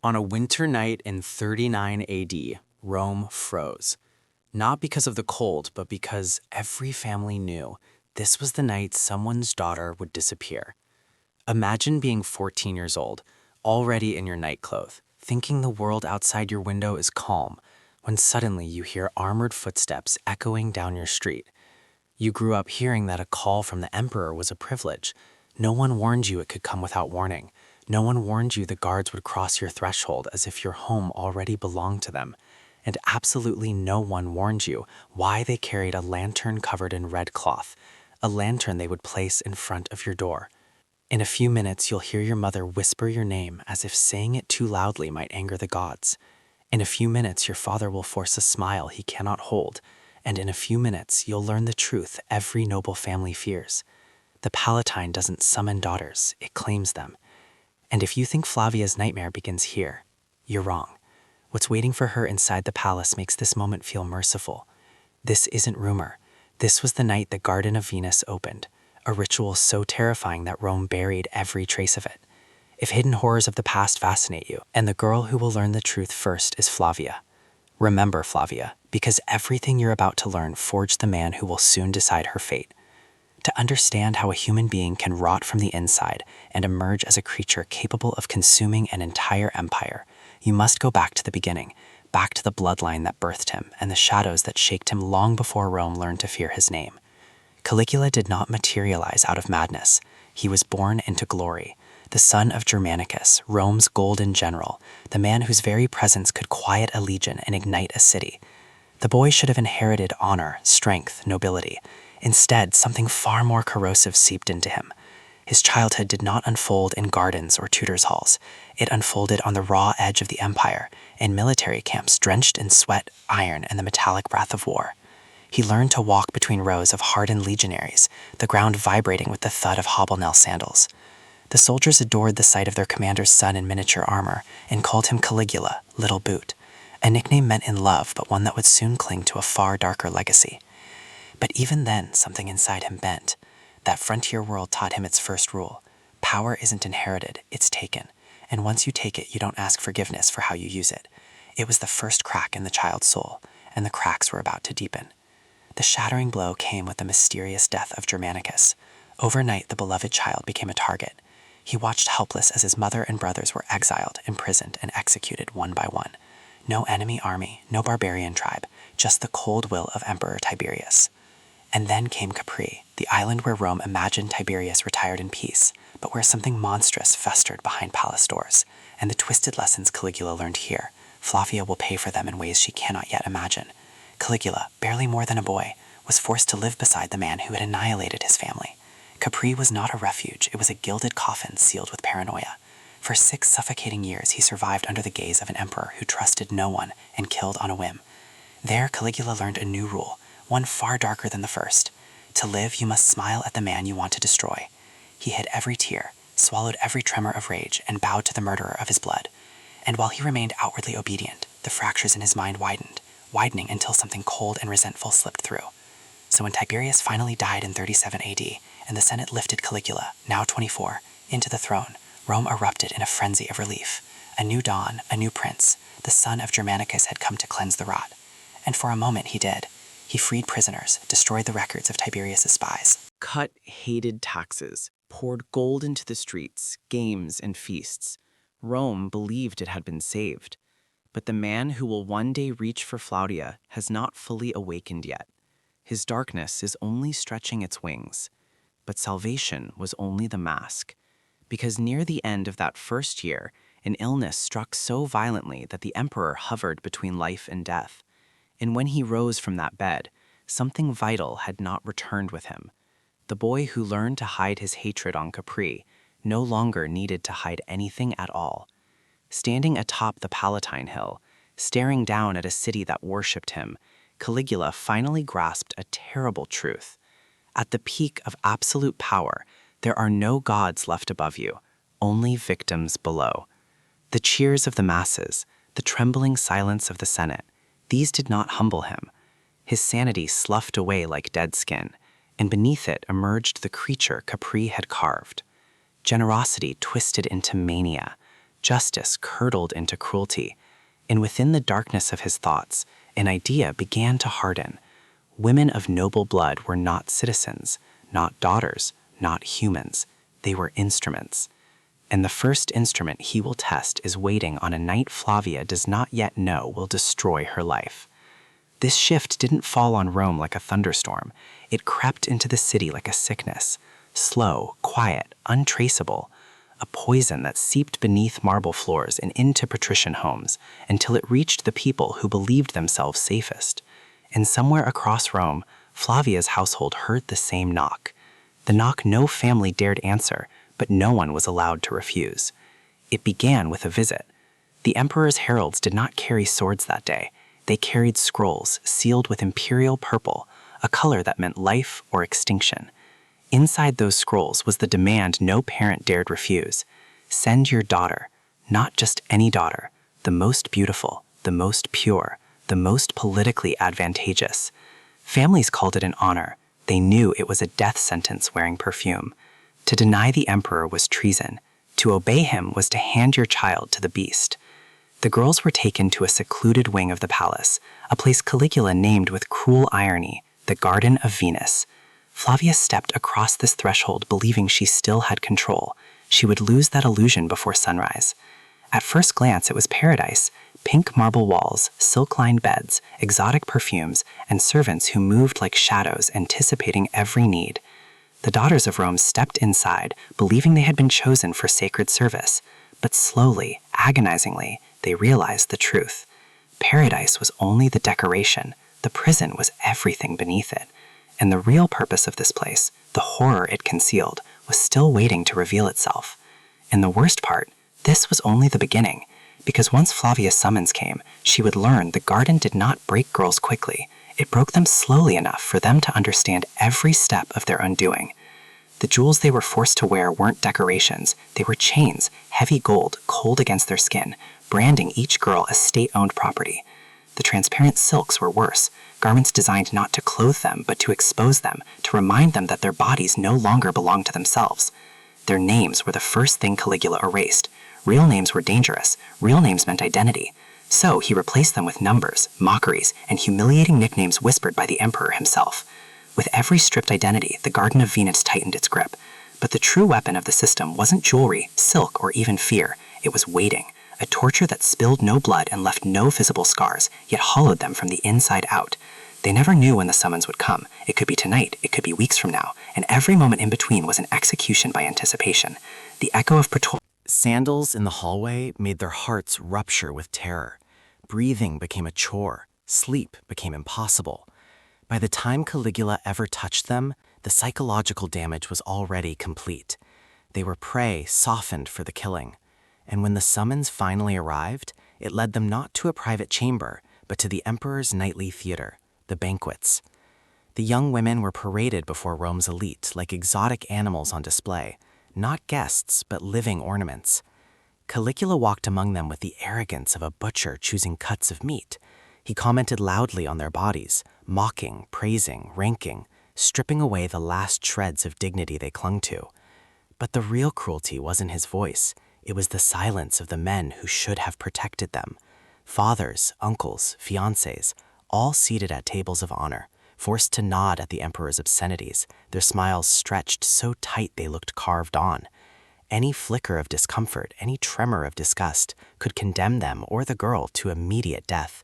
On a winter night in 39 AD, Rome froze. Not because of the cold, but because every family knew this was the night someone's daughter would disappear. Imagine being 14 years old, already in your nightclothes, thinking the world outside your window is calm, when suddenly you hear armored footsteps echoing down your street. You grew up hearing that a call from the emperor was a privilege. No one warned you it could come without warning. No one warned you the guards would cross your threshold as if your home already belonged to them. And absolutely no one warned you why they carried a lantern covered in red cloth, a lantern they would place in front of your door. In a few minutes, you'll hear your mother whisper your name as if saying it too loudly might anger the gods. In a few minutes, your father will force a smile he cannot hold. And in a few minutes, you'll learn the truth every noble family fears. The Palatine doesn't summon daughters, it claims them. And if you think Flavia's nightmare begins here, you're wrong. What's waiting for her inside the palace makes this moment feel merciful. This isn't rumor. This was the night the Garden of Venus opened, a ritual so terrifying that Rome buried every trace of it. If hidden horrors of the past fascinate you, and the girl who will learn the truth first is Flavia, remember Flavia, because everything you're about to learn forged the man who will soon decide her fate. To understand how a human being can rot from the inside and emerge as a creature capable of consuming an entire empire, you must go back to the beginning, back to the bloodline that birthed him and the shadows that shaped him long before Rome learned to fear his name. Caligula did not materialize out of madness. He was born into glory, the son of Germanicus, Rome's golden general, the man whose very presence could quiet a legion and ignite a city. The boy should have inherited honor, strength, nobility. Instead, something far more corrosive seeped into him. His childhood did not unfold in gardens or tutors' halls. It unfolded on the raw edge of the empire, in military camps drenched in sweat, iron, and the metallic breath of war. He learned to walk between rows of hardened legionaries, the ground vibrating with the thud of hobnail sandals. The soldiers adored the sight of their commander's son in miniature armor and called him Caligula, Little Boot, a nickname meant in love but one that would soon cling to a far darker legacy. But even then, something inside him bent. That frontier world taught him its first rule. Power isn't inherited, it's taken. And once you take it, you don't ask forgiveness for how you use it. It was the first crack in the child's soul, and the cracks were about to deepen. The shattering blow came with the mysterious death of Germanicus. Overnight, the beloved child became a target. He watched helpless as his mother and brothers were exiled, imprisoned, and executed one by one. No enemy army, no barbarian tribe, just the cold will of Emperor Tiberius. And then came Capri, the island where Rome imagined Tiberius retired in peace, but where something monstrous festered behind palace doors, and the twisted lessons Caligula learned here, Flavia will pay for them in ways she cannot yet imagine. Caligula, barely more than a boy, was forced to live beside the man who had annihilated his family. Capri was not a refuge, it was a gilded coffin sealed with paranoia. For 6 suffocating years he survived under the gaze of an emperor who trusted no one and killed on a whim. There Caligula learned a new rule, one far darker than the first. To live, you must smile at the man you want to destroy. He hid every tear, swallowed every tremor of rage, and bowed to the murderer of his blood. And while he remained outwardly obedient, the fractures in his mind widening until something cold and resentful slipped through. So when Tiberius finally died in 37 AD, and the Senate lifted Caligula, now 24, into the throne, Rome erupted in a frenzy of relief. A new dawn, a new prince, the son of Germanicus had come to cleanse the rot. And for a moment he did. He freed prisoners, destroyed the records of Tiberius' spies, cut hated taxes, poured gold into the streets, games and feasts. Rome believed it had been saved. But the man who will one day reach for Flavia has not fully awakened yet. His darkness is only stretching its wings. But salvation was only the mask. Because near the end of that first year, an illness struck so violently that the emperor hovered between life and death. And when he rose from that bed, something vital had not returned with him. The boy who learned to hide his hatred on Capri no longer needed to hide anything at all. Standing atop the Palatine Hill, staring down at a city that worshipped him, Caligula finally grasped a terrible truth. At the peak of absolute power, there are no gods left above you, only victims below. The cheers of the masses, the trembling silence of the Senate, these did not humble him. His sanity sloughed away like dead skin, and beneath it emerged the creature Capri had carved. Generosity twisted into mania, justice curdled into cruelty, and within the darkness of his thoughts, an idea began to harden. Women of noble blood were not citizens, not daughters, not humans. They were instruments. And the first instrument he will test is waiting on a night Flavia does not yet know will destroy her life. This shift didn't fall on Rome like a thunderstorm. It crept into the city like a sickness, slow, quiet, untraceable, a poison that seeped beneath marble floors and into patrician homes until it reached the people who believed themselves safest. And somewhere across Rome, Flavia's household heard the same knock. The knock no family dared answer, but no one was allowed to refuse. It began with a visit. The emperor's heralds did not carry swords that day. They carried scrolls sealed with imperial purple, a color that meant life or extinction. Inside those scrolls was the demand no parent dared refuse. Send your daughter, not just any daughter, the most beautiful, the most pure, the most politically advantageous. Families called it an honor. They knew it was a death sentence wearing perfume. To deny the emperor was treason. To obey him was to hand your child to the beast. The girls were taken to a secluded wing of the palace, a place Caligula named with cruel irony, the Garden of Venus. Flavia stepped across this threshold believing she still had control. She would lose that illusion before sunrise. At first glance, it was paradise. Pink marble walls, silk-lined beds, exotic perfumes, and servants who moved like shadows, anticipating every need. The daughters of Rome stepped inside, believing they had been chosen for sacred service. But slowly, agonizingly, they realized the truth. Paradise was only the decoration. The prison was everything beneath it. And the real purpose of this place, the horror it concealed, was still waiting to reveal itself. And the worst part, this was only the beginning. Because once Flavia's summons came, she would learn the garden did not break girls quickly. It broke them slowly enough for them to understand every step of their undoing. The jewels they were forced to wear weren't decorations. They were chains, heavy gold, cold against their skin, branding each girl as state-owned property. The transparent silks were worse, garments designed not to clothe them, but to expose them, to remind them that their bodies no longer belonged to themselves. Their names were the first thing Caligula erased. Real names were dangerous. Real names meant identity. So he replaced them with numbers, mockeries, and humiliating nicknames whispered by the emperor himself. With every stripped identity, the Garden of Venus tightened its grip. But the true weapon of the system wasn't jewelry, silk, or even fear. It was waiting, a torture that spilled no blood and left no visible scars, yet hollowed them from the inside out. They never knew when the summons would come. It could be tonight, it could be weeks from now, and every moment in between was an execution by anticipation. The echo of Sandals in the hallway made their hearts rupture with terror. Breathing became a chore. Sleep became impossible. By the time Caligula ever touched them, the psychological damage was already complete. They were prey softened for the killing. And when the summons finally arrived, it led them not to a private chamber, but to the emperor's nightly theater, the banquets. The young women were paraded before Rome's elite like exotic animals on display. Not guests, but living ornaments. Caligula walked among them with the arrogance of a butcher choosing cuts of meat. He commented loudly on their bodies, mocking, praising, ranking, stripping away the last shreds of dignity they clung to. But the real cruelty wasn't his voice. It was the silence of the men who should have protected them. Fathers, uncles, fiancés, all seated at tables of honor, forced to nod at the emperor's obscenities, their smiles stretched so tight they looked carved on. Any flicker of discomfort, any tremor of disgust could condemn them or the girl to immediate death.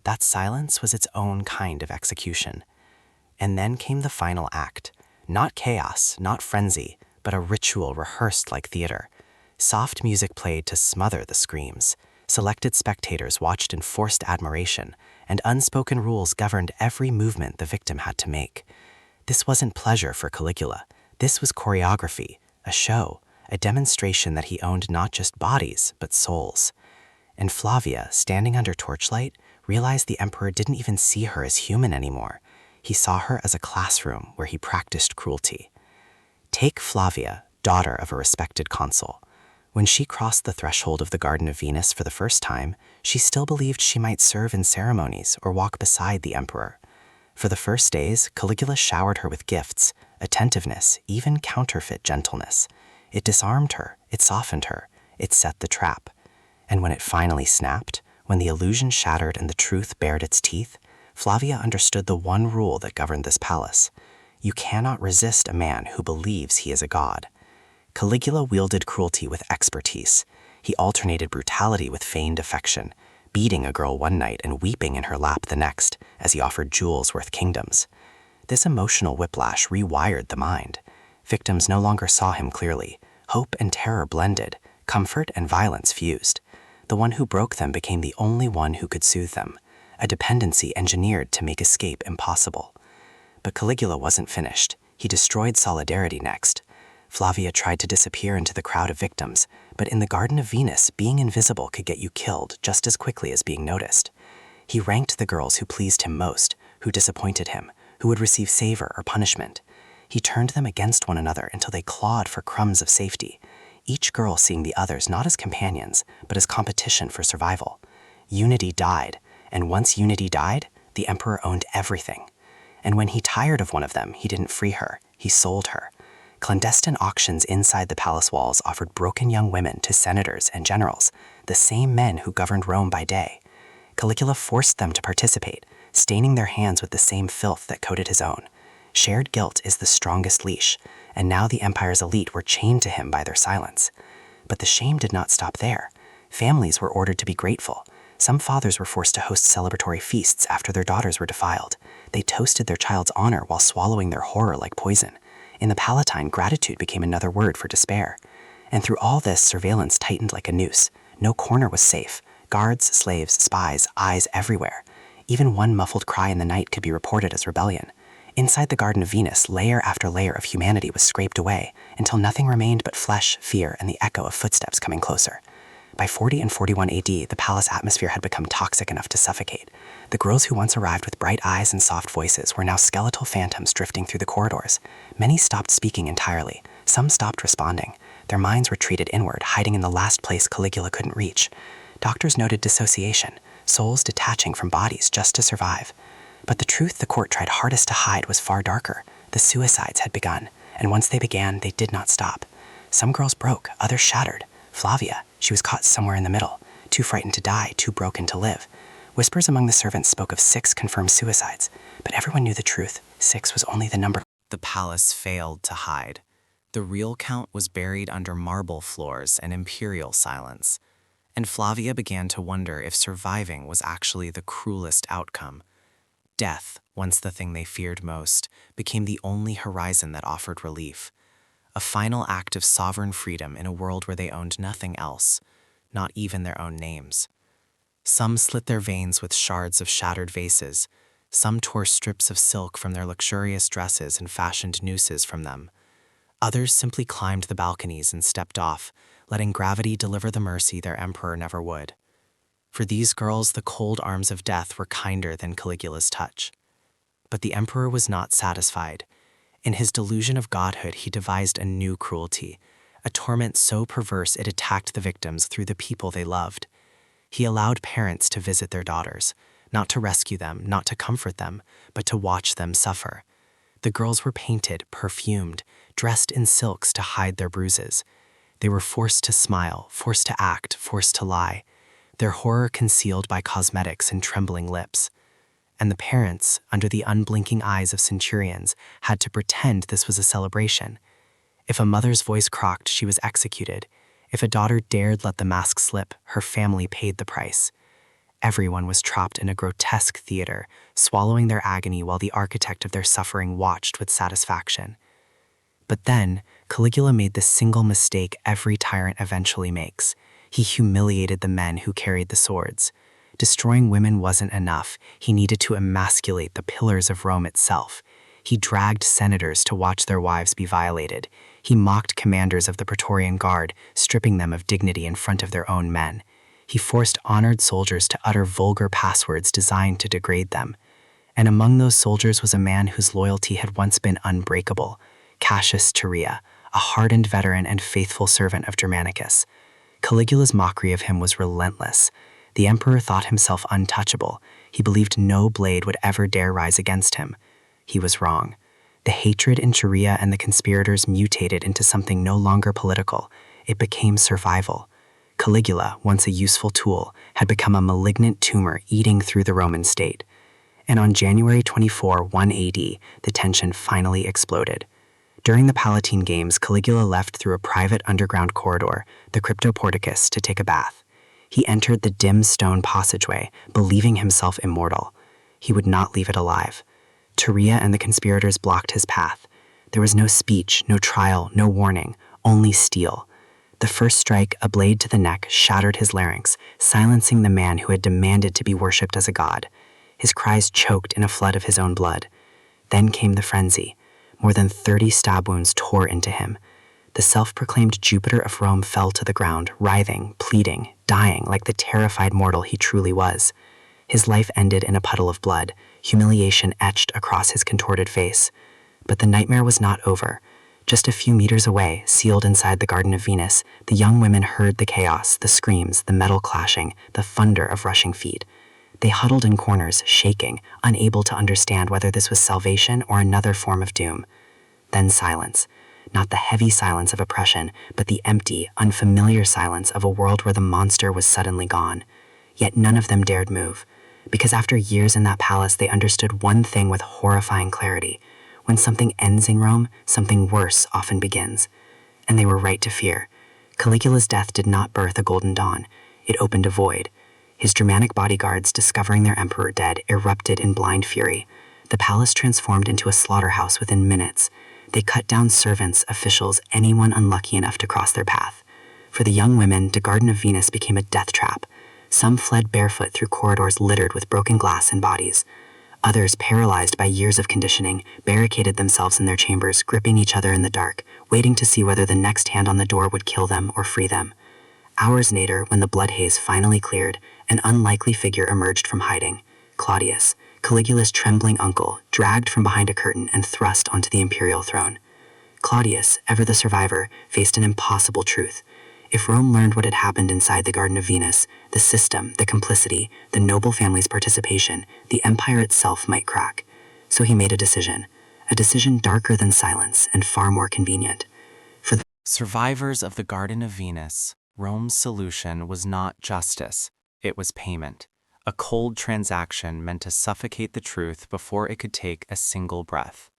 That silence was its own kind of execution. And then came the final act. Not chaos, not frenzy, but a ritual rehearsed like theater. Soft music played to smother the screams. Selected spectators watched in forced admiration, and unspoken rules governed every movement the victim had to make. This wasn't pleasure for Caligula. This was choreography, a show, a demonstration that he owned not just bodies, but souls. And Flavia, standing under torchlight, realized the emperor didn't even see her as human anymore. He saw her as a classroom where he practiced cruelty. Take Flavia, daughter of a respected consul. When she crossed the threshold of the Garden of Venus for the first time, she still believed she might serve in ceremonies or walk beside the emperor. For the first days, Caligula showered her with gifts, attentiveness, even counterfeit gentleness. It disarmed her, it softened her, it set the trap. And when it finally snapped, when the illusion shattered and the truth bared its teeth, Flavia understood the one rule that governed this palace. You cannot resist a man who believes he is a god. Caligula wielded cruelty with expertise. He alternated brutality with feigned affection, beating a girl one night and weeping in her lap the next as he offered jewels worth kingdoms. This emotional whiplash rewired the mind. Victims no longer saw him clearly. Hope and terror blended, comfort and violence fused. The one who broke them became the only one who could soothe them, a dependency engineered to make escape impossible. But Caligula wasn't finished. He destroyed solidarity next. Flavia tried to disappear into the crowd of victims, but in the Garden of Venus, being invisible could get you killed just as quickly as being noticed. He ranked the girls who pleased him most, who disappointed him, who would receive savor or punishment. He turned them against one another until they clawed for crumbs of safety, each girl seeing the others not as companions, but as competition for survival. Unity died, and once unity died, the emperor owned everything. And when he tired of one of them, he didn't free her, he sold her. Clandestine auctions inside the palace walls offered broken young women to senators and generals, the same men who governed Rome by day. Caligula forced them to participate, staining their hands with the same filth that coated his own. Shared guilt is the strongest leash, and now the empire's elite were chained to him by their silence. But the shame did not stop there. Families were ordered to be grateful. Some fathers were forced to host celebratory feasts after their daughters were defiled. They toasted their child's honor while swallowing their horror like poison. In the Palatine, gratitude became another word for despair. And through all this, surveillance tightened like a noose. No corner was safe. Guards, slaves, spies, eyes everywhere. Even one muffled cry in the night could be reported as rebellion. Inside the Garden of Venus, layer after layer of humanity was scraped away, until nothing remained but flesh, fear, and the echo of footsteps coming closer. By 40 and 41 AD, the palace atmosphere had become toxic enough to suffocate. The girls who once arrived with bright eyes and soft voices were now skeletal phantoms drifting through the corridors. Many stopped speaking entirely. Some stopped responding. Their minds retreated inward, hiding in the last place Caligula couldn't reach. Doctors noted dissociation, souls detaching from bodies just to survive. But the truth the court tried hardest to hide was far darker. The suicides had begun, and once they began, they did not stop. Some girls broke, others shattered. Flavia, she was caught somewhere in the middle, too frightened to die, too broken to live. Whispers among the servants spoke of 6 confirmed suicides, but everyone knew the truth. 6 was only the number. The palace failed to hide. The real count was buried under marble floors and imperial silence. And Flavia began to wonder if surviving was actually the cruelest outcome. Death, once the thing they feared most, became the only horizon that offered relief. A final act of sovereign freedom in a world where they owned nothing else, not even their own names. Some slit their veins with shards of shattered vases. Some tore strips of silk from their luxurious dresses and fashioned nooses from them. Others simply climbed the balconies and stepped off, letting gravity deliver the mercy their emperor never would. For these girls, the cold arms of death were kinder than Caligula's touch. But the emperor was not satisfied. In his delusion of godhood, he devised a new cruelty, a torment so perverse it attacked the victims through the people they loved. He allowed parents to visit their daughters, not to rescue them, not to comfort them, but to watch them suffer. The girls were painted, perfumed, dressed in silks to hide their bruises. They were forced to smile, forced to act, forced to lie, their horror concealed by cosmetics and trembling lips. And the parents, under the unblinking eyes of centurions, had to pretend this was a celebration. If a mother's voice croaked, she was executed. If a daughter dared let the mask slip, her family paid the price. Everyone was trapped in a grotesque theater, swallowing their agony while the architect of their suffering watched with satisfaction. But then, Caligula made the single mistake every tyrant eventually makes. He humiliated the men who carried the swords. Destroying women wasn't enough. He needed to emasculate the pillars of Rome itself. He dragged senators to watch their wives be violated. He mocked commanders of the Praetorian Guard, stripping them of dignity in front of their own men. He forced honored soldiers to utter vulgar passwords designed to degrade them. And among those soldiers was a man whose loyalty had once been unbreakable, Cassius Chaerea, a hardened veteran and faithful servant of Germanicus. Caligula's mockery of him was relentless. The emperor thought himself untouchable. He believed no blade would ever dare rise against him. He was wrong. The hatred in Chaerea and the conspirators mutated into something no longer political. It became survival. Caligula, once a useful tool, had become a malignant tumor eating through the Roman state. And on January 24, 1 AD, the tension finally exploded. During the Palatine Games, Caligula left through a private underground corridor, the Cryptoporticus, to take a bath. He entered the dim stone passageway, believing himself immortal. He would not leave it alive. Turea and the conspirators blocked his path. There was no speech, no trial, no warning, only steel. The first strike, a blade to the neck, shattered his larynx, silencing the man who had demanded to be worshipped as a god. His cries choked in a flood of his own blood. Then came the frenzy. More than 30 stab wounds tore into him. The self-proclaimed Jupiter of Rome fell to the ground, writhing, pleading, dying like the terrified mortal he truly was. His life ended in a puddle of blood, humiliation etched across his contorted face. But the nightmare was not over. Just a few meters away, sealed inside the Garden of Venus, the young women heard the chaos, the screams, the metal clashing, the thunder of rushing feet. They huddled in corners, shaking, unable to understand whether this was salvation or another form of doom. Then silence. Not the heavy silence of oppression, but the empty, unfamiliar silence of a world where the monster was suddenly gone. Yet none of them dared move, because after years in that palace they understood one thing with horrifying clarity. When something ends in Rome, something worse often begins. And they were right to fear. Caligula's death did not birth a golden dawn. It opened a void. His Germanic bodyguards, discovering their emperor dead, erupted in blind fury. The palace transformed into a slaughterhouse within minutes. They cut down servants, officials, anyone unlucky enough to cross their path. For the young women, the Garden of Venus became a death trap. Some fled barefoot through corridors littered with broken glass and bodies. Others, paralyzed by years of conditioning, barricaded themselves in their chambers, gripping each other in the dark, waiting to see whether the next hand on the door would kill them or free them. Hours later, when the blood haze finally cleared, an unlikely figure emerged from hiding. Claudius, Caligula's trembling uncle, dragged from behind a curtain and thrust onto the imperial throne. Claudius, ever the survivor, faced an impossible truth. If Rome learned what had happened inside the Garden of Venus, the system, the complicity, the noble family's participation, the empire itself might crack. So he made a decision darker than silence and far more convenient. For the survivors of the Garden of Venus, Rome's solution was not justice, it was payment. A cold transaction meant to suffocate the truth before it could take a single breath.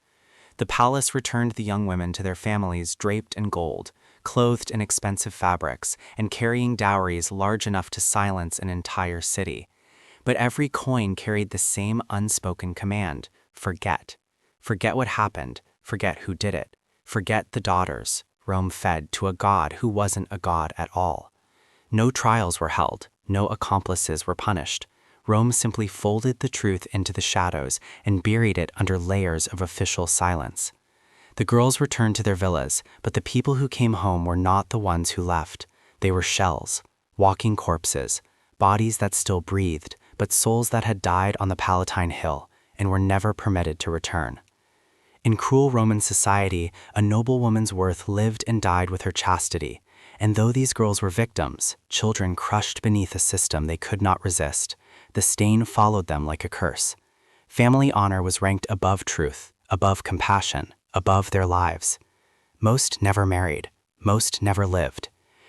The palace returned the young women to their families draped in gold, clothed in expensive fabrics, and carrying dowries large enough to silence an entire city. But every coin carried the same unspoken command: forget. Forget what happened, forget who did it, forget the daughters Rome fed to a god who wasn't a god at all. No trials were held, no accomplices were punished. Rome simply folded the truth into the shadows and buried it under layers of official silence. The girls returned to their villas, but the people who came home were not the ones who left. They were shells, walking corpses, bodies that still breathed, but souls that had died on the Palatine Hill and were never permitted to return. In cruel Roman society, a noble woman's worth lived and died with her chastity, and though these girls were victims, children crushed beneath a system they could not resist, the stain followed them like a curse. Family honor was ranked above truth, above compassion, above their lives. Most never married, most never lived.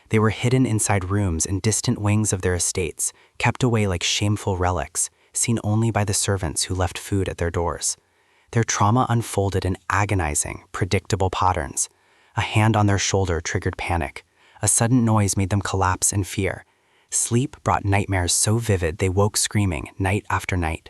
They were hidden inside rooms in distant wings of their estates, kept away like shameful relics, seen only by the servants who left food at their doors. Their trauma unfolded in agonizing, predictable patterns. A hand on their shoulder triggered panic. A sudden noise made them collapse in fear. Sleep brought nightmares so vivid they woke screaming night after night.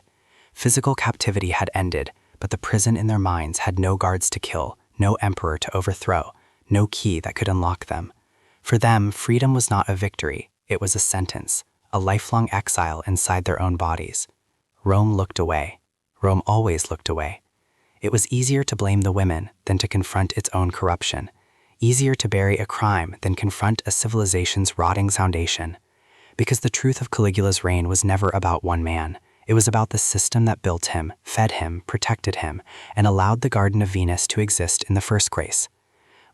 Physical captivity had ended, but the prison in their minds had no guards to kill, no emperor to overthrow, no key that could unlock them. For them, freedom was not a victory, it was a sentence, a lifelong exile inside their own bodies. Rome looked away. Rome always looked away. It was easier to blame the women than to confront its own corruption, easier to bury a crime than confront a civilization's rotting foundation. Because the truth of Caligula's reign was never about one man. It was about the system that built him, fed him, protected him, and allowed the Garden of Venus to exist in the first place.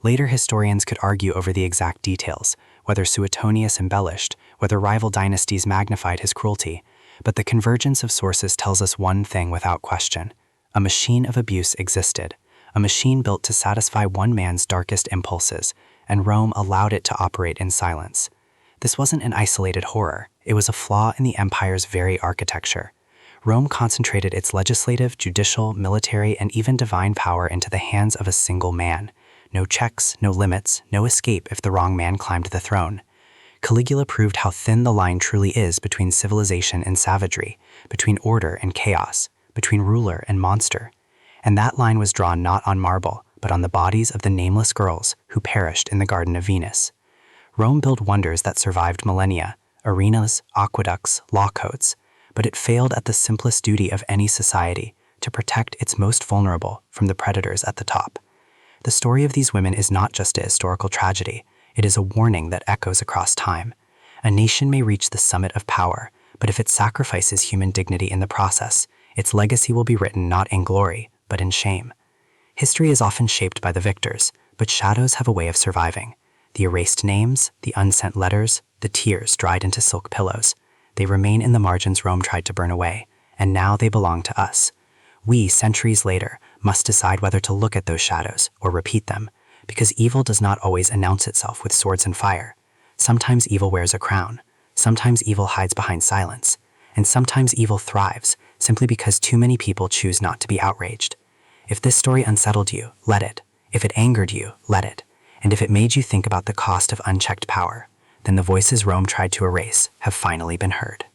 Later historians could argue over the exact details, whether Suetonius embellished, whether rival dynasties magnified his cruelty, but the convergence of sources tells us one thing without question. A machine of abuse existed, a machine built to satisfy one man's darkest impulses, and Rome allowed it to operate in silence. This wasn't an isolated horror, it was a flaw in the empire's very architecture. Rome concentrated its legislative, judicial, military, and even divine power into the hands of a single man. No checks, no limits, no escape if the wrong man climbed the throne. Caligula proved how thin the line truly is between civilization and savagery, between order and chaos, between ruler and monster. And that line was drawn not on marble, but on the bodies of the nameless girls who perished in the Garden of Venus. Rome built wonders that survived millennia, arenas, aqueducts, law codes, but it failed at the simplest duty of any society, to protect its most vulnerable from the predators at the top. The story of these women is not just a historical tragedy, it is a warning that echoes across time. A nation may reach the summit of power, but if it sacrifices human dignity in the process, its legacy will be written not in glory, but in shame. History is often shaped by the victors, but shadows have a way of surviving. The erased names, the unsent letters, the tears dried into silk pillows. They remain in the margins Rome tried to burn away, and now they belong to us. We, centuries later, must decide whether to look at those shadows or repeat them, because evil does not always announce itself with swords and fire. Sometimes evil wears a crown, sometimes evil hides behind silence, and sometimes evil thrives simply because too many people choose not to be outraged. If this story unsettled you, let it. If it angered you, let it. And if it made you think about the cost of unchecked power, then the voices Rome tried to erase have finally been heard.